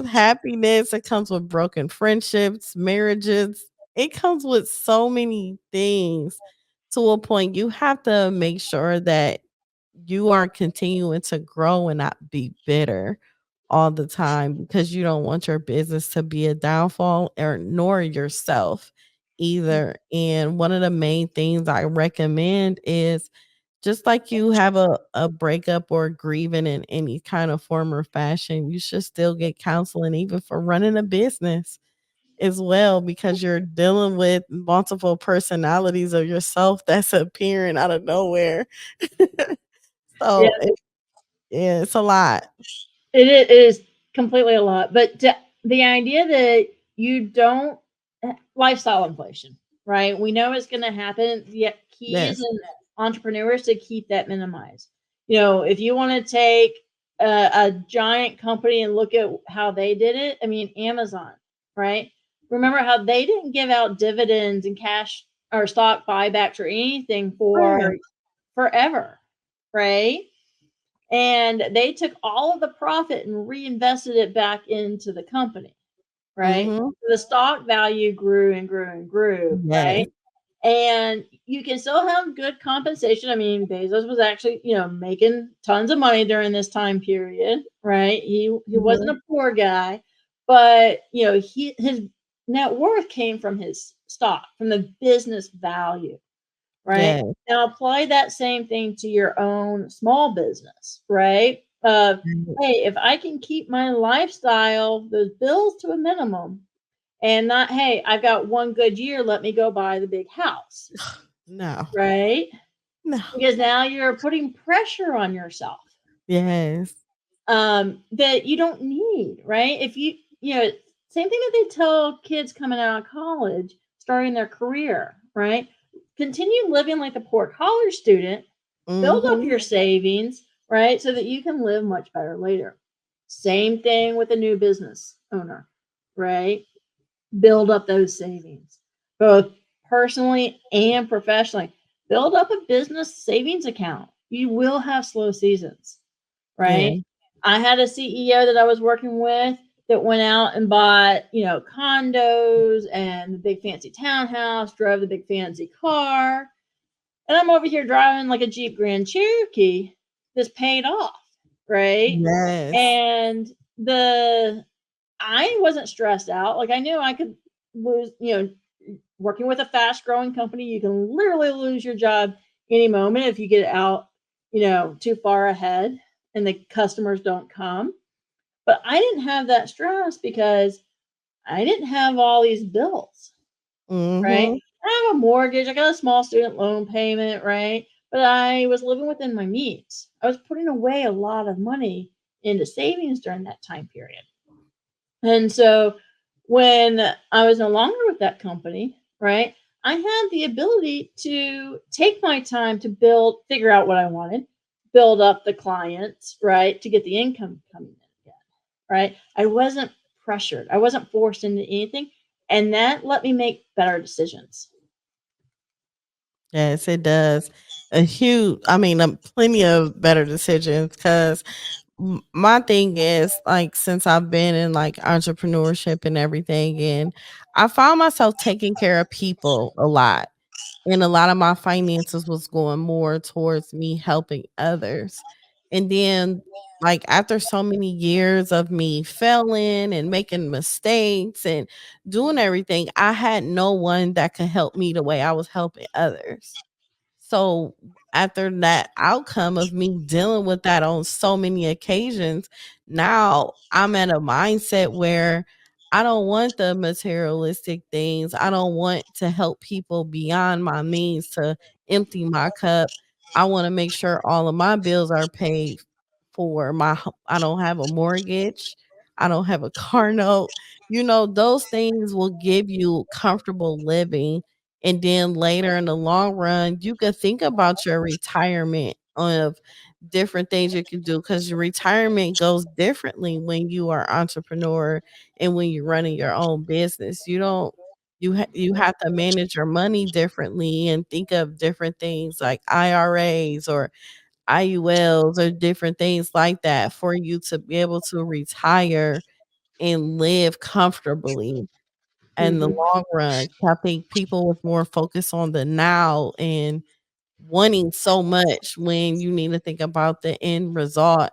happiness, it comes with broken friendships, marriages. It comes with so many things to a point you have to make sure that you are continuing to grow and not be bitter all the time because you don't want your business to be a downfall or nor yourself either. And one of the main things I recommend is just like you have a breakup or grieving in any kind of form or fashion, you should still get counseling even for running a business as well because you're dealing with multiple personalities of yourself that's appearing out of nowhere. Yeah, So, yeah, it's a lot. it is completely a lot. But the idea that you don't lifestyle inflation, right? We know it's going to happen. Yet keys Yes. and entrepreneurs to keep that minimized. If you want to take a giant company and look at how they did it, I mean, Amazon, right? Remember how they didn't give out dividends and cash or stock buybacks or anything Oh, yeah. for forever, right? And they took all of the profit and reinvested it back into the company, right? Mhm. The stock value grew and grew and grew, Yes. right? And you can still have good compensation. I mean, Bezos was actually, making tons of money during this time period, right? He wasn't Mhm. a poor guy, but his net worth came from his stock, from the business value, right? Yes. Now apply that same thing to your own small business, right? Hey, if I can keep my lifestyle, those bills to a minimum, and not, hey, I've got one good year, let me go buy the big house, No. right? No. Because now you're putting pressure on yourself Yes. that you don't need, right? If same thing that they tell kids coming out of college, starting their career, right? Continue living like a poor college student, build up Mhm. your savings, right? So that you can live much better later. Same thing with a new business owner, right? Build up those savings, both personally and professionally. Build up a business savings account. You will have slow seasons, Yeah. right? I had a CEO that I was working with that went out and bought, condos and the big fancy townhouse, drove the big fancy car. And I'm over here driving like a Jeep Grand Cherokee that's paid off, right? Yes. And the I wasn't stressed out. Like I knew I could lose, working with a fast growing company, you can literally lose your job any moment if you get out, too far ahead and the customers don't come. But I didn't have that stress because I didn't have all these bills, right? Mhm. I have a mortgage, I got a small student loan payment, right? But I was living within my means. I was putting away a lot of money into savings during that time period. And so when I was no longer with that company, right, I had the ability to take my time to figure out what I wanted, build up the clients, right, to get the income coming in again, right? I wasn't pressured, I wasn't forced into anything. And that let me make better decisions. Yes, it does. Plenty of better decisions because my thing is like since I've been in like entrepreneurship and everything, and I found myself taking care of people a lot. and a lot of my finances was going more towards me helping others. And then, like, after so many years of me failing and making mistakes and doing everything, I had no one that could help me the way I was helping others. So after that outcome of me dealing with that on so many occasions, now I'm at a mindset where I don't want the materialistic things. I don't want to help people beyond my means to empty my cup. I want to make sure all of my bills are paid for. I don't have a mortgage. I don't have a car note. Those things will give you comfortable living, and then later in the long run, you could think about your retirement of different things you can do, because your retirement goes differently when you are entrepreneur and when you're running your own business. You don't you have to manage your money differently and think of different things like IRAs or IULs or different things like that for you to be able to retire and live comfortably in the Mhm. long run. I think people with more focus on the now and wanting so much when you need to think about the end result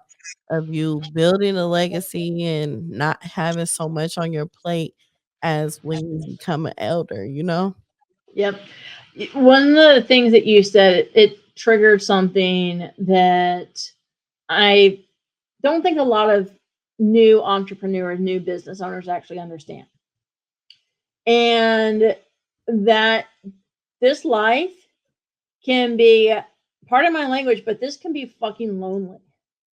of you building a legacy and not having so much on your plate as when you become an elder. Yep. One of the things that you said, it triggered something that I don't think a lot of new entrepreneurs, new business owners actually understand. And that this life can be, part of my language, but this can be fucking lonely,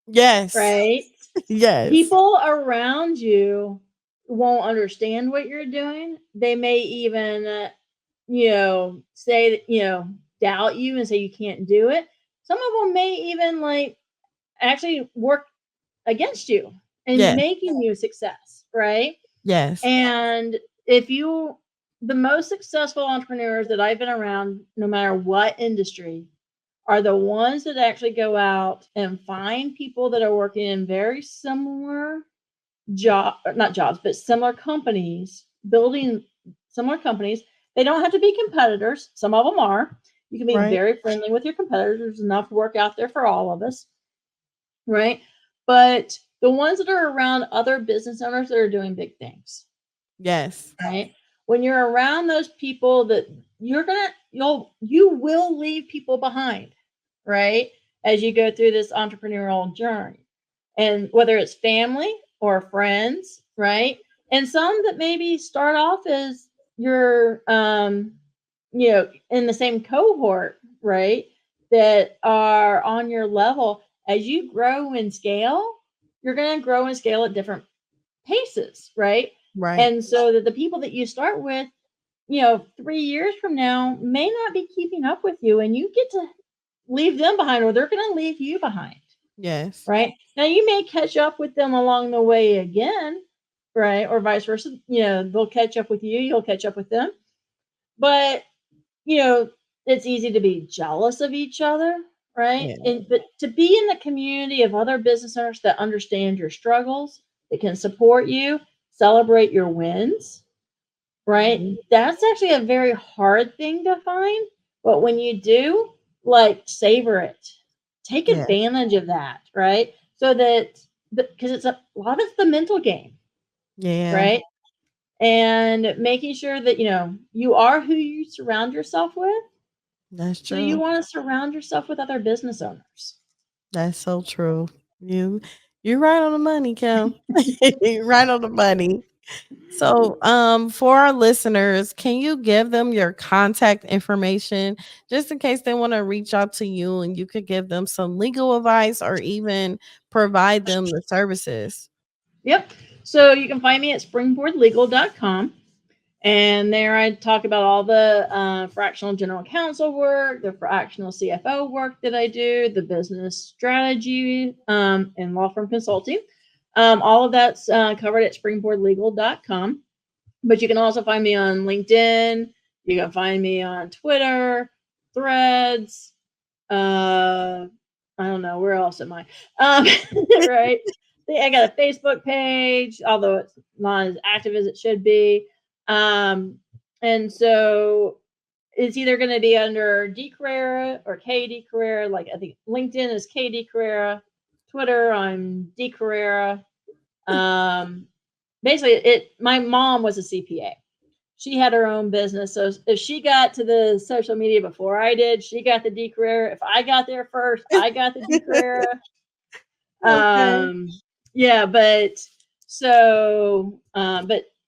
Yes. right? Yes. People around you won't understand what you're doing. They may even, say that, doubt you and say you can't do it. Some of them may even like actually work against you and Yes. making you success, right? Yes. And if you, the most successful entrepreneurs that I've been around, no matter what industry, are the ones that actually go out and find people that are working in very similar not jobs, but similar companies, building similar companies. They don't have to be competitors. Some of them are. You can be Right. very friendly with your competitors. There's enough work out there for all of us, right? But the ones that are around other business owners that are doing big things, Yes. right? When you're around those people, that you will leave people behind, right? As you go through this entrepreneurial journey. And whether it's family or friends, right? And some that maybe start off as your in the same cohort, right? That are on your level. As you grow and scale, you're going to grow and scale at different paces, right? Right. And so that the people that you start with, 3 years from now may not be keeping up with you, and you get to leave them behind, or they're going to leave you behind, Yes. right? Now you may catch up with them along the way again, right? Or vice versa. They'll catch up with you, you'll catch up with them. But, you know, it's easy to be jealous of each other, right? Yeah. And but to be in the community of other business owners that understand your struggles, that can support you, celebrate your wins, right? Mhm. That's actually a very hard thing to find. But when you do, like, savor it. Take Yeah. advantage of that, right? So that, because it's a lot of it's the mental game, Yeah. right? And making sure that you are who you surround yourself with. That's So you true. want to surround yourself with other business owners. That's so true. You you're right on the money, Kim. You're right on the money. So, for our listeners, can you give them your contact information just in case they want to reach out to you and you could give them some legal advice or even provide them the services? Yep. So you can find me at springboardlegal.com. And there I talk about all the fractional general counsel work, the fractional CFO work that I do, the business strategy, and law firm consulting. All of that's covered at springboardlegal.com. But you can also find me on LinkedIn. You can find me on Twitter, Threads. I don't know, where else am I? Right. I got a Facebook page, although it's not as active as it should be. And so it's either going to be under D Carrera or KD Carrera. Like I think LinkedIn is KD Carrera, Twitter I'm D Carrera. Basically, my mom was a CPA. She had her own business, so if she got to the social media before I did, she got the D Carrera. If I got there first, I got the D Carrera. Okay. Yeah, but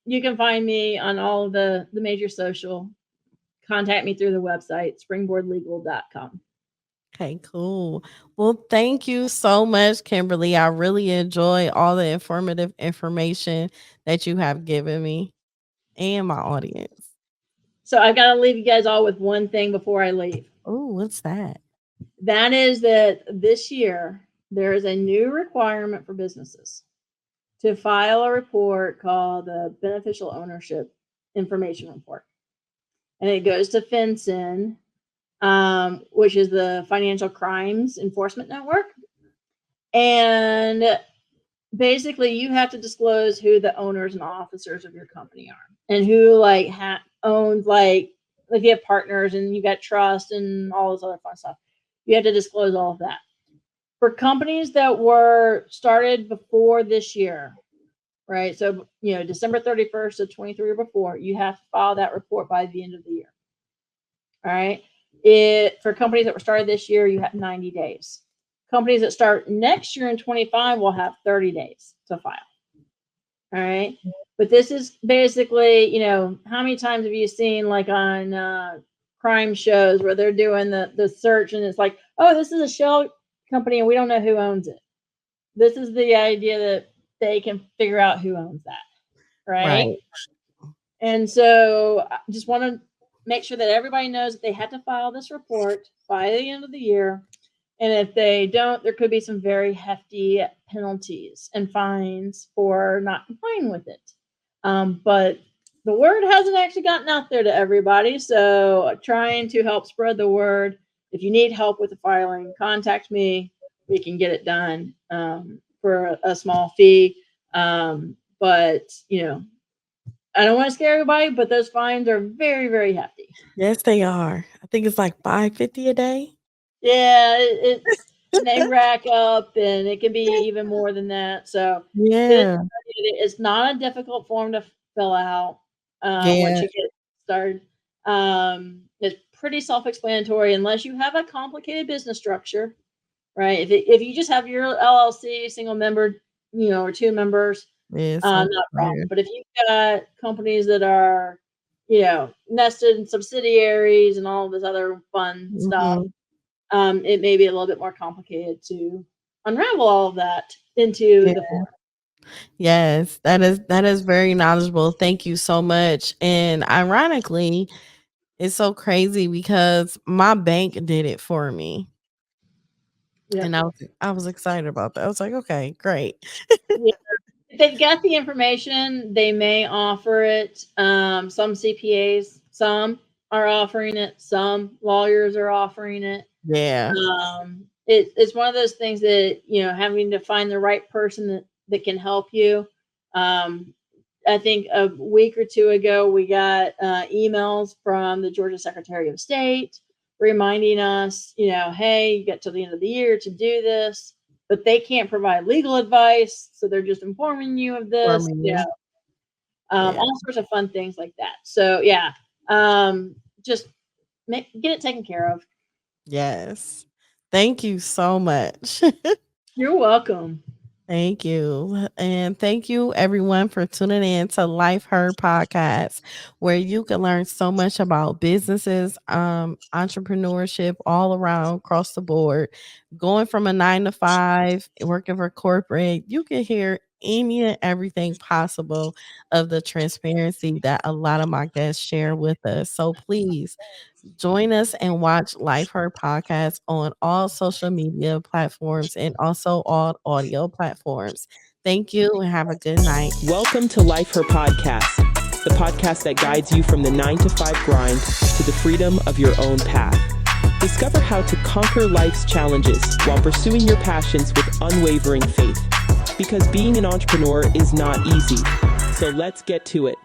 you can find me on all of the major social. Contact me through the website, springboardlegal.com. Okay, cool. Well, thank you so much, Kimberly. I really enjoy all the informative information that you have given me and my audience. So I've got to leave you guys all with one thing before I leave. Oh, what's that? That is that this year, there is a new requirement for businesses to file a report called the Beneficial Ownership Information Report. And it goes to FinCEN, which is the Financial Crimes Enforcement Network. And basically, you have to disclose who the owners and officers of your company are, and who owns, like if you have partners and you got trust and all this other fun stuff. You have to disclose all of that. For companies that were started before this year, right? So, December 31st of 23 or before, you have to file that report by the end of the year. All right. For companies that were started this year, you have 90 days. Companies that start next year in 25 will have 30 days to file. All right. But this is basically, how many times have you seen on crime shows where they're doing the search and it's like, oh, this is a shell company and we don't know who owns it. This is the idea that they can figure out who owns that. Right. And so I just want to make sure that everybody knows that they had to file this report by the end of the year. And if they don't, there could be some very hefty penalties and fines for not complying with it. But the word hasn't actually gotten out there to everybody. So trying to help spread the word. If you need help with the filing, contact me. We can get it done for a small fee. But, I don't want to scare everybody, but those fines are very, very hefty. Yes, they are. I think it's like $5.50 a day. Yeah, they rack up, and it can be even more than that. So yeah, it's not a difficult form to fill out once you get started. It's pretty self-explanatory unless you have a complicated business structure, right? If you just have your LLC, single member, or two members, not a problem. But if you've got companies that are, nested in subsidiaries and all this other fun stuff, it may be a little bit more complicated to unravel all of that into the form. Yes, that is very knowledgeable. Thank you so much. And ironically, it's so crazy because my bank did it for me. Yep. And I was excited about that. I was like, okay, great. Yeah. If they've got the information, they may offer it. Some CPAs, some are offering it. Some lawyers are offering it. Yeah. It's one of those things that, having to find the right person that can help you. I think a week or two ago, we got emails from the Georgia Secretary of State reminding us, hey, you got till the end of the year to do this, but they can't provide legal advice. So they're just informing you of this. All sorts of fun things like that. So just get it taken care of. Yes. Thank you so much. You're welcome. Thank you. And thank you everyone for tuning in to Life Heard Podcast, where you can learn so much about businesses, entrepreneurship all around across the board, going from a 9-to-5, working for corporate. You can hear any and everything possible of the transparency that a lot of my guests share with us. So please join us and watch Life Heard Podcast on all social media platforms and also all audio platforms. Thank you and have a good night. Welcome to Life Her Podcast, the podcast that guides you from the 9-to-5 grind to the freedom of your own path. Discover how to conquer life's challenges while pursuing your passions with unwavering faith. Because being an entrepreneur is not easy. So let's get to it.